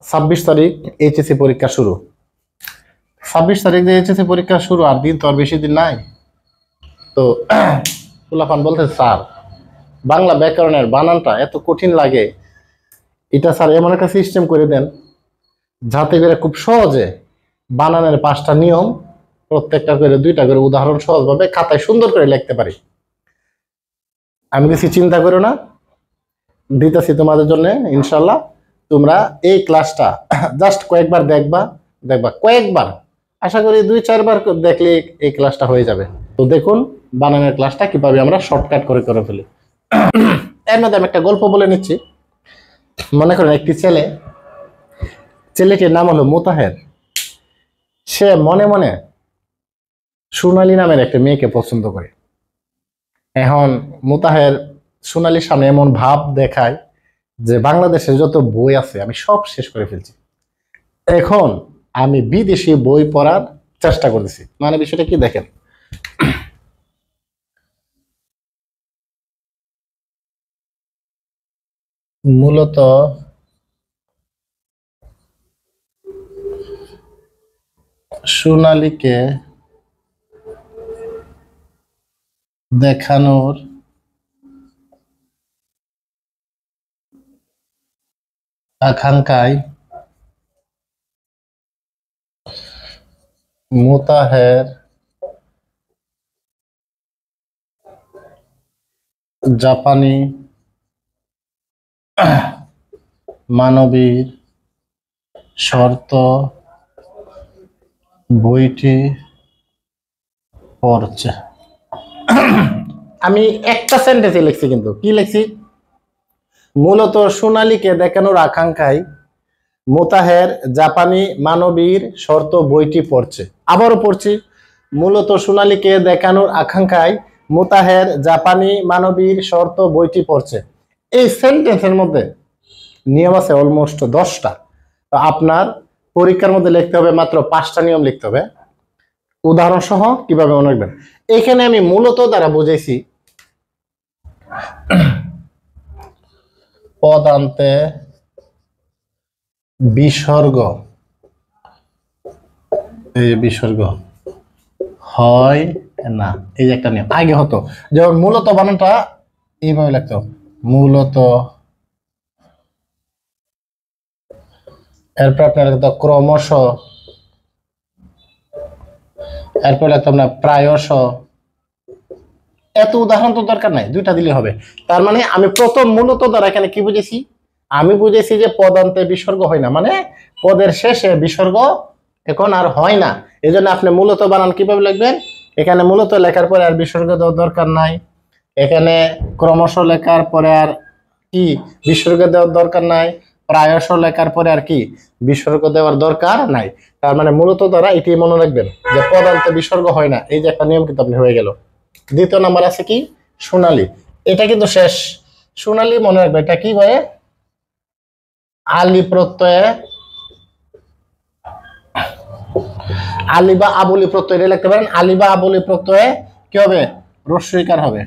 26 তারিখ এইচএসসি পরীক্ষা শুরু। 26 তারিখ যে এইচএসসি পরীক্ষা শুরু, আর দিন তো আর বেশি দিন নাই। তো ফুলাফান বলতে, স্যার বাংলা ব্যাকরণের বানানটা এত কঠিন লাগে, এটা স্যার এমন একটা সিস্টেম করে দেন যাতে করে খুব সহজে বানানের 5টা নিয়ম, প্রত্যেকটা করে 2টা করে উদাহরণ সহজভাবে খাতায় সুন্দর করে লিখতে পারি। আমি কিছু চিন্তা করো না, দিতেছি তোমাদের জন্য ইনশাল্লাহ। তোমরা এই ক্লাসটা জাস্ট কয়েকবার দেখবা, কয়েকবার, আশা করি 2-4 বার দেখলে এই ক্লাসটা হয়ে যাবে। তো দেখুন বানানের ক্লাসটা কিভাবে আমরা শর্টকাট করে ফেলি। এর মধ্যে আমি একটা গল্প বলে নিচ্ছি। মনে করেন একটি ছেলেটির নাম হলো মুতাহের। সে মনে মনে সোনালী নামের একটা মেয়েকে পছন্দ করে। এখন মুতাহের সোনালীর সামনে এমন ভাব দেখায় যে বাংলাদেশের যত বই আছে আমি সব শেষ করে ফেলছি, এখন আমি বিদেশি বই পড়ার চেষ্টা করতেছি। মানে বিষয়টা কি দেখেন, মূলত সোনালীকে দেখানোর আকাঙ্ক্ষায় মুতাহের জাপানি মানবীর শর্ত বইটি পড়ছে। আমি একটা সেন্টেন্সে লিখছি, কিন্তু কি লিখছি, মূলত সোনালীকে দেখানোর আকাঙ্ক্ষায় মুতাহের জাপানি মানবীর শর্ত বইটি পড়ছে। আবারও পড়ছি, মূলত সোনালীকে দেখানোর আকাঙ্ক্ষায় মুতাহের জাপানি মানবীর শর্ত বইটি পড়ছে। এই সেন্টেন্সের মধ্যে নিয়ম আছে অলমোস্ট 10টা। আপনার পরীক্ষার মধ্যে লিখতে হবে মাত্র 5টা নিয়ম লিখতে হবে, উদাহরণ সহ কিভাবে মনে রাখবেন। এখানে আমি মূলত দ্বারা বুঝাইছি পদান্তে বিসর্গ, এই বিসর্গ হয় না, এই যে একটা নিয়ম। আগে হতো যেমন মূলত বানানটা এইভাবে লিখতো, মূলত, এরপর আপনার লিখতো ক্রমশ, এরপর লিখতাম না প্রায়শ। এত উদাহরণ তো দরকার নাই, 2টা দিলে হবে। তার মানে আমি প্রথম মূলত দ্বারা এখানে কি বুঝেছি, আমি বুঝেছি যে পদান্তে বিসর্গ হয় না, মানে পদের শেষে বিসর্গ এখন আর হয় না। এই জন্য আপনি মূলত বানান কিভাবে লিখবেন, এখানে মূলত লেখার পরে আর বিসর্গ দেওয়ার দরকার নাই, এখানে ক্রমশ লেখার পরে আর কি বিসর্গ দেওয়ার দরকার নাই, প্রায়শ লেখার পরে আর কি বিসর্গ দেওয়ার দরকার নাই। তার মানে মূলত দ্বারা এটি মনে রাখবেন যে পদান্তে বিসর্গ হয় না, এই যে একটা নিয়ম কিন্তু আপনি হয়ে গেল। দ্বিতীয় নাম্বার আছে কি, সোনালী, এটা কিন্তু শেষ। সোনালী মনে রাখবে, এটা কি হয়, আলি প্রত্যয়ে, আলি বা আবলি প্রত্যয় লিখতে পারেন। আলি বা আবলি প্রত্যয়ে কি হবে, রস্বইকার হবে।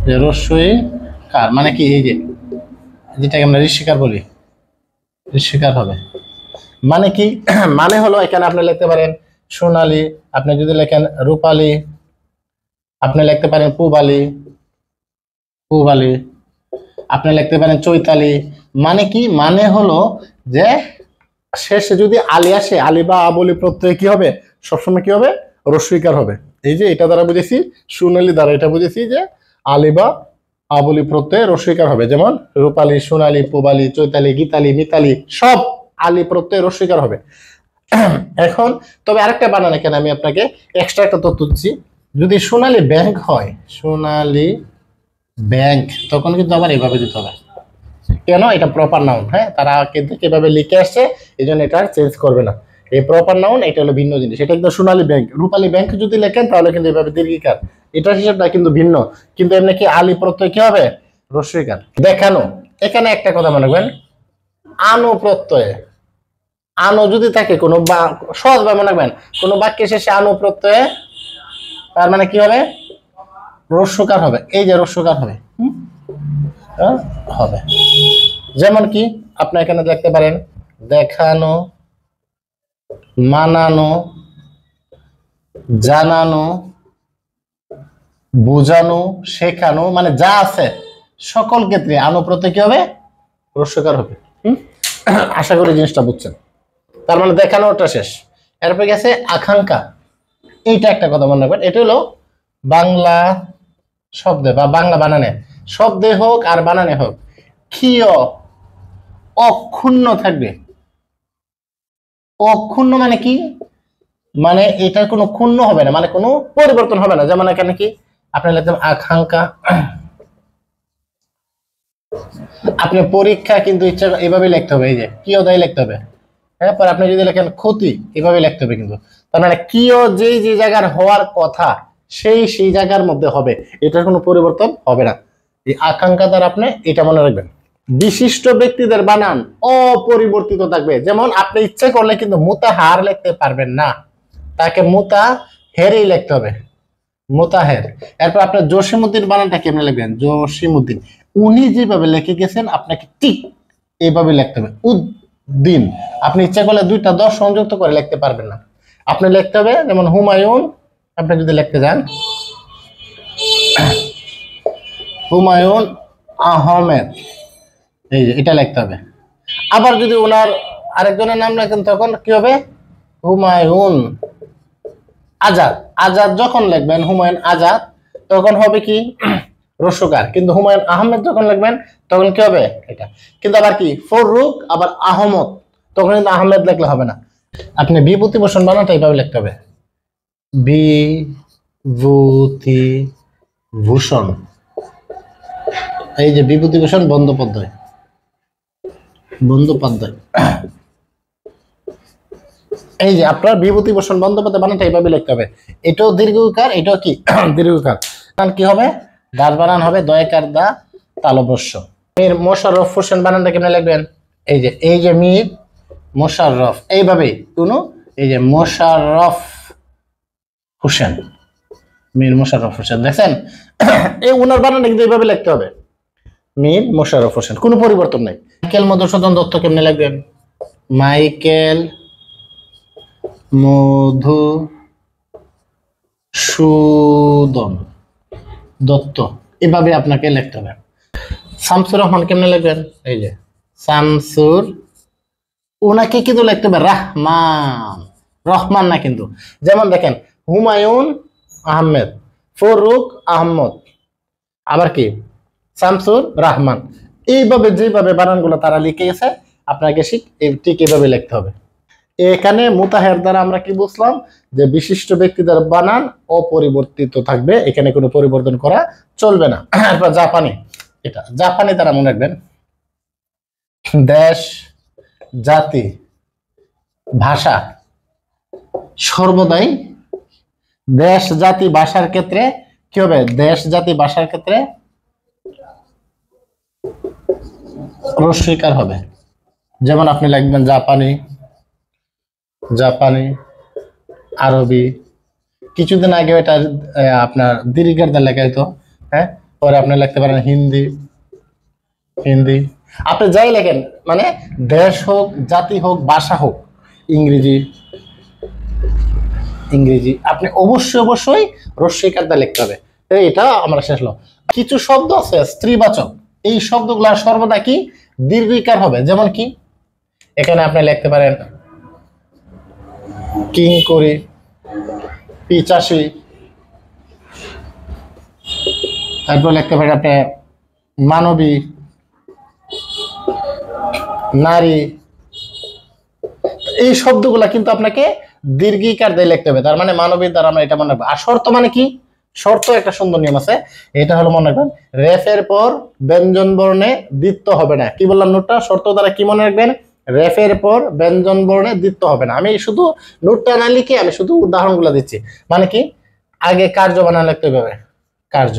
যে রস্বইকার মানে কি, এই যে যেটাকে আমরা ঋষিকার বলি, ঋষিকার হবে। মানে কি, মানে হলো এখানে আপনি লিখতে পারেন সোনালী, আপনি যদি লেখেন রূপালী, আপনি লিখতে পারেন পূবালী, আপনি লিখতে পারেন চৈতালি। মানে কি, মানে হলো যে শেষে যদি আলি আসে, আলি বা আবলি প্রত্যয় কি হবে, সবসময় কি হবে, রস্বইকার হবে। এই যে এটা দ্বারা বুঝেছি, সোনালী দ্বারা এটা বুঝেছি যে আলি বা আবলি প্রত্যয় রস্বইকার হবে। যেমন রূপালী, সোনালী, পূবালী, চৈতালি, গীতালি, মিতালি সব আলি প্রত্যয় রস্বইকার হবে। এখন তবে আরেকটা বানান, এখানে আমি আপনাকে এক্সট্রা একটা তথ্য দিচ্ছি। যদি সোনালী ব্যাংক হয়, সোনালী ব্যাংক, তখন কিন্তু আবার এভাবে দিতে হবে। কেন, এটা প্রপার নাউন, হ্যাঁ, তারা কিন্তু কিভাবে লিখে আসছে এই জন্য এটা চেঞ্জ করবে না। এই প্রপার নাউন, এটা হলো ভিন্ন জিনিস। এটা কিন্তু সোনালী ব্যাংক, রূপালী ব্যাংক যদি লেখেন তাহলে কিন্তু এভাবে দীর্ঘিকার, এটার হিসাবটা কিন্তু ভিন্ন। কিন্তু এমনি কি আলি প্রত্যয় কি হবে, রস্বইকার। দেখানো, এখানে একটা কথা মনে রাখবেন, আনো প্রত্যয়ে, আনো যদি থাকে কোনো সহজভাবে মনে রাখবেন, কোনো বাক্যের শেষে আনো প্রত্যয়ে, তার মানে কি হবে, রস্বইকার হবে। এই যে রস্বইকার হবে, হবে। যেমন কি আপনি এখানে দেখতে পারেন দেখানো, মানানো, জানানো, বোঝানো, শেখানো, মানে যা আছে সকল ক্ষেত্রে আনো প্রত্যয় কি হবে? রস্যকার হবে। আশা করি জিনিসটা বুঝছেন। তার মানে দেখানোটা শেষ। এরপরে গেছে আকাঙ্ক্ষা। এইটা একটা কথা মনে রাখবেন, এটা হলো বাংলা শব্দে বা বাংলা বানানে, শব্দে হোক আর বানানে হোক, ক্ষীয় অক্ষুণ্ণ থাকবে। অক্ষুণ্ণ মানে কি? মানে এটার কোনো ক্ষুণ্ণ হবে না, মানে কোনো পরিবর্তন হবে না। যেমন এখানে কি আপনি লিখতে আকাঙ্ক্ষা, আপনি পরীক্ষা কিন্তু ইচ্ছা এভাবে লিখতে হবে, এই যে কিয়দাই লিখতে হবে। হ্যাঁ, পরে আপনি যদি লেখেন ক্ষতি এভাবে লিখতে হবে কিন্তু। তার মানে কিয় যেই যে জায়গার হওয়ার কথা সেই জায়গার মধ্যে হবে, এটার কোনো পরিবর্তন হবে না। এই আকাঙ্ক্ষা দ্বারা আপনি এটা মনে রাখবেন। বিশিষ্ট ব্যক্তিদের বানান অপরিবর্তিত থাকবে। যেমন আপনি ইচ্ছে করলে কিন্তু মুতাহার লিখতে পারবেন না, তাকে মুতা হেরেই লিখতে হবে, মুতাহের। এরপর আপনার জসিমউদ্দিন বানানটা কেমনে লিখবেন? জসিমউদ্দিন, উনি যেভাবে লিখে গেছেন আপনাকে ঠিক এইভাবে লিখতে হবে। উদ্দিন, আপনি ইচ্ছা করলে দুইটা দশ সংযুক্ত করে লিখতে পারবেন না, আপনি লিখতে হবে যেমন হুমায়ুন, আপনি যদি লিখতে যান হুমায়ুন আহমেদ, এই যে এটা লিখতে হবে। আবার যদি ওনার আরেকজনের নাম লেখেন তখন কি হবে? হুমায়ুন আজাদ। আজাদ যখন লিখবেন হুমায়ুন আজাদ তখন হবে কি রস্যকার, কিন্তু হুমায়ুন আহমেদ যখন লিখবেন তখন কি হবে? এটা। কিন্তু আবার কি ফররুক আবার আহমদ, তখন কিন্তু আহমেদ লিখলে হবে না। আপনি বিভূতিভূষণ বানানটা এইভাবে লিখতে হবে, বিভূতিভূষণ, এই যে বিভূতিভূষণ বন্দ্যোপাধ্যায়, বন্দ্যোপাধ্যায়, এই যে আপনার বিভূতিভূষণ বন্দ্যোপাধ্যায় বানানটা এইভাবে লিখতে হবে। এটাও দীর্ঘকার, এটাও কি দীর্ঘকার। কি হবে? দাঁত বানান হবে দয়কার দা তালবস্য। মীর মোশাররফ হোসেন বানানটা কেমনে লিখবেন? এই যে মীর মোশাররফ, এইভাবে কোনো এই যে মোশাররফ হোসেন, মীর মোশাররফ হোসেন, দেখছেন? এই ওনার বানানটা কিন্তু এইভাবে লিখতে হবে, মীর মোশাররফ হোসেন, কোনো পরিবর্তন নেই। মাইকেল মধুসূদন দত্ত কেমনে লিখবেন? মাইকেল মধুসূদন দত্ত, এভাবে আপনাকে লিখতে হবে। শামসুর রহমান কেমনে লিখবেন? এই যে শামসুর, ওনাকে কিন্তু লিখতে হবে রহমান, রহমান না কিন্তু। যেমন দেখেন হুমায়ুন আহমেদ, ফরুক আহমদ, আবার কি শামসুর রহমান, এইভাবে যেভাবে বানানগুলো তারা লিখে গেছে আপনাকে ঠিক এইভাবে লিখতে হবে। এখানে মুতাহের দ্বারা আমরা কি বুঝলাম? যে বিশিষ্ট ব্যক্তিদের বানান অপরিবর্তিত থাকবে, এখানে কোনো পরিবর্তন করা চলবে না। এরপর জাপানি, এটা জাপানি দ্বারা মনে রাখবেন দেশ, জাতি, ভাষা, সর্বদাই দেশ জাতি ভাষার ক্ষেত্রে কি হবে? দেশ জাতি ভাষার ক্ষেত্রে রস্যইকার হবে। যেমন আপনি লিখবেন জাপানি, জাপানি, আরবি, কিছুদিন আগে এটা আপনার দীর্ঘার দ্বারা লেখা হতো, হ্যাঁ, পরে আপনি লিখতে পারেন হিন্দি, হিন্দি, আপনি যাই লেখেন, মানে দেশ হোক, জাতি হোক, ভাষা হোক, ইংরেজি, ইংরেজি, আপনি অবশ্যই রস্যইকার দ্বারা লিখতে হবে। এটা আমরা শেষ হলো। কিছু শব্দ আছে স্ত্রীবাচক, এই শব্দগুলো সর্বদা কি দীর্ঘইকার হবে। যেমন কি এখানে আপনি লিখতে পারেন কিঙ্করি, পিচাসি, তারপর লিখতে পারেন আপনি মানবী, নারী, এই শব্দগুলা কিন্তু আপনাকে দীর্ঘিকার দিয়ে লিখতে হবে। তার মানে মানবীর দ্বারা আমরা এটা মনে রাখবো। আর শর্ত মানে কি? শর্ত একটা সুন্দর নিয়ম আছে, এটা হলো মনে রাখবেন রেফের পর ব্যঞ্জন বর্ণে দ্বিত্ব হবে না। কি বললাম নোটটা? শর্ত দ্বারা কি মনে রাখবেন? রেফের পর ব্যঞ্জন বর্ণে দ্বিত্ব হবে না। আমি শুধু নোটটা না লিখে আমি শুধু উদাহরণগুলো দিচ্ছি। মানে কি আগে কার্য বানান লিখতে হবে, কার্য।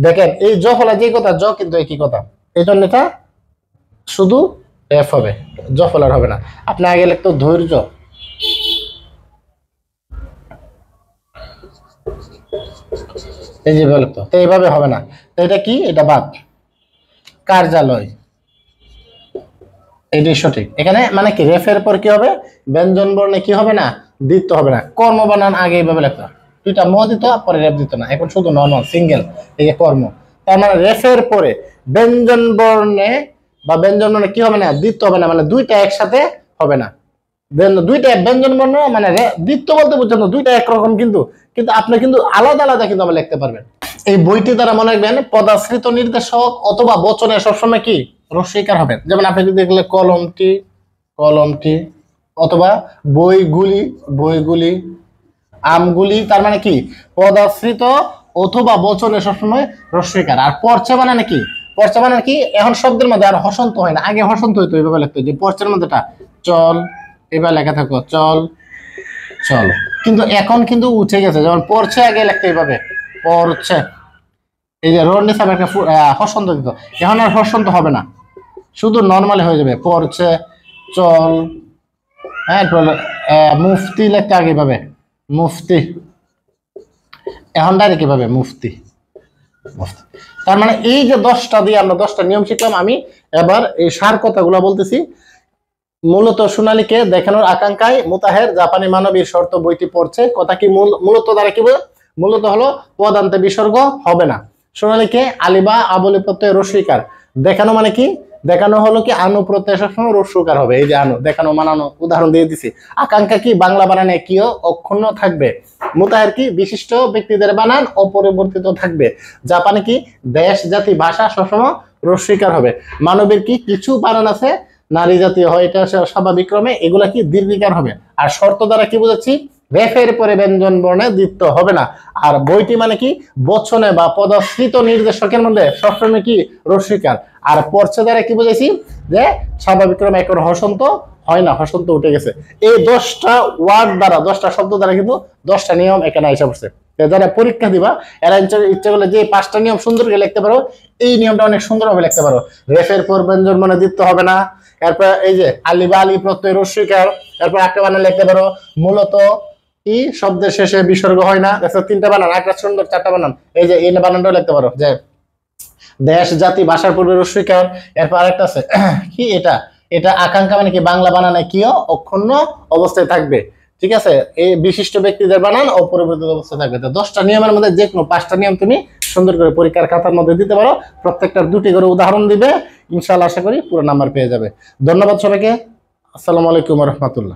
দেখেন এই জ ফলা যে কথা, জ কিন্তু একই কথা, এই জন্য এটা শুধু এফ হবে, জ ফলার হবে না। আপনি আগে লিখতো ধৈর্য, এই যে লিখতো, তো এইভাবে হবে না। তো এটা কি? এটা বাদ। কার্যালয়, এটাই সঠিক। এখানে মানে কি রেফের পর কি হবে, ব্যঞ্জন বর্ণে কি হবে না, দ্বিত্ব হবে না। কর্ম বানান আগে এইভাবে লেখা, দুইটা ম দিত পরে রেফ দিত না, এখন শুধু নর্মাল সিঙ্গেল এই যে কর্ম। তার মানে রেফের পরে ব্যঞ্জন বর্ণে বা ব্যঞ্জন বর্ণে কি হবে না, দ্বিত্ব হবে না, মানে দুইটা একসাথে হবে না। দুইটা ব্যঞ্জন বর্ণ মানে দ্বিত্ব বলতে বুঝছেন না, দুইটা একরকম, কিন্তু কিন্তু আপনি কিন্তু আলাদা আলাদা কিন্তু আবার লিখতে পারবেন। এই বইটি দ্বারা মনে রাখবেন পদাশ্রিত নির্দেশক অথবা বচনে সবসময় কি রস্যইকার হবে। যেমন আপনি যদি দেখলে কলমটি, কলমটি, অথবা বইগুলি, বইগুলি, আমগুলি, তার মানে কি পদাশ্রিত অথবা বচনে সবসময় রস্যইকার। আর পর্চা মানে কি, পর্চা মানে কি, এখন শব্দের মধ্যে আর হসন্ত হয় না, আগে হসন্ত হইতো এইভাবে লিখতো, যে পর্চার মধ্যেটা চল এবার লেখা থাকো চল চল, কিন্তু এখন কিন্তু উঠে গেছে, যেমন পড়ছে আগে লিখতে এইভাবে পড়ছে, এই যে রোড নিচে একটা হসন্ত দিত, এখন আর হসন্ত হবে না, শুধু নর্মালি হয়ে যাবে পড়ছে চল। হ্যাঁ মুফতি লিখতে আগে এইভাবে মুফতি, এখন ডাইরেক্ট কিভাবে মুফতি, মুফতি। তার মানে এই যে 10টা দিয়ে আমরা 10টা নিয়ম শিখলাম, আমি এবার এই সার কথাগুলো বলতেছি। মূলত সোনালীকে দেখানোর আকাঙ্ক্ষায় মুতাহের জাপানি মানবীর শর্ত বইটি পড়ছে। কথা কি মূলত দ্বারা কি বলে, মূলত হলো পদান্তে বিসর্গ হবে না। সোনালীকে আলিবা আবলি প্রত্যয় রস্যইকার দেখানো মানে কি, দেখানো হলো কি আনু প্রত্যয় সবসময় রস্যইকার হবে, এই যে আনু দেখানো মানানো উদাহরণ দিয়ে দিছি। আকাঙ্ক্ষা কি বাংলা বানানে কিও অক্ষুণ্ণ থাকবে। মুতাহের কি বিশিষ্ট ব্যক্তিদের বানান অপরিবর্তিত থাকবে। জাপানি কি দেশ জাতি ভাষা সবসময় রস্যইকার হবে। মানবীর কি কিছু বানান আছে নারী জাতীয় হয়, এটা স্বাভাবিক ক্রমে, এগুলা কি দীর্ঘিকার হবে। আর শর্ত দ্বারা কি বুঝাচ্ছি, রেফের পরে ব্যঞ্জন বর্ণে দ্বিত্ব হবে না। আর বইটি মানে কি বচনে বা পদাশ্রিত নির্দেশকের মধ্যে সবসময় কি রস্যইকার। আর পর্চা দ্বারা কি বুঝাইছি, যে স্বাভাবিক ক্রমে এখন হসন্ত হয় না, হসন্ত উঠে গেছে। এই 10টা ওয়ার্ড দ্বারা 10টা শব্দ দ্বারা কিন্তু 10টা নিয়ম এখানে এসে পড়ছে। যারা পরীক্ষা দিবা এরা ইচ্ছা করলে যে 5টা নিয়ম সুন্দর করে লিখতে পারো, এই নিয়মটা অনেক সুন্দরভাবে লিখতে পারো। রেফের পর ব্যঞ্জন মানে দ্বিত্ব হবে না। এরপর এই যে আলি বা আলি প্রত্যয় রস্যইকার। এরপর একটা বানান লিখতে পারো মূলত ই শব্দের শেষে বিসর্গ হয় না। 3টা বানান, একটা সুন্দর 4টা বানান, এই যে এই বানানটাও লিখতে পারো, যে দেশ জাতি ভাষার পূর্বে রস্যইকার। এরপর আরেকটা আছে কি, এটা এটা আকাঙ্ক্ষা মানে কি বাংলা বানানে কিও অক্ষুণ্ণ অবস্থায় থাকবে। ঠিক আছে, এই বিশিষ্ট ব্যক্তিদের বানান অপরিবর্তিত অবস্থায় থাকবে। তো 10টা নিয়মের মধ্যে যে কোনো 5টা নিয়ম তুমি সুন্দর করে পরীক্ষার খাতার মধ্যে দিতে পারো, প্রত্যেকটার 2টি করে উদাহরণ দিবে, ইনশাআল্লাহ আশা করি পুরো নাম্বার পেয়ে যাবে। ধন্যবাদ সবাইকে, আসসালামু আলাইকুম ওয়া রাহমাতুল্লাহ।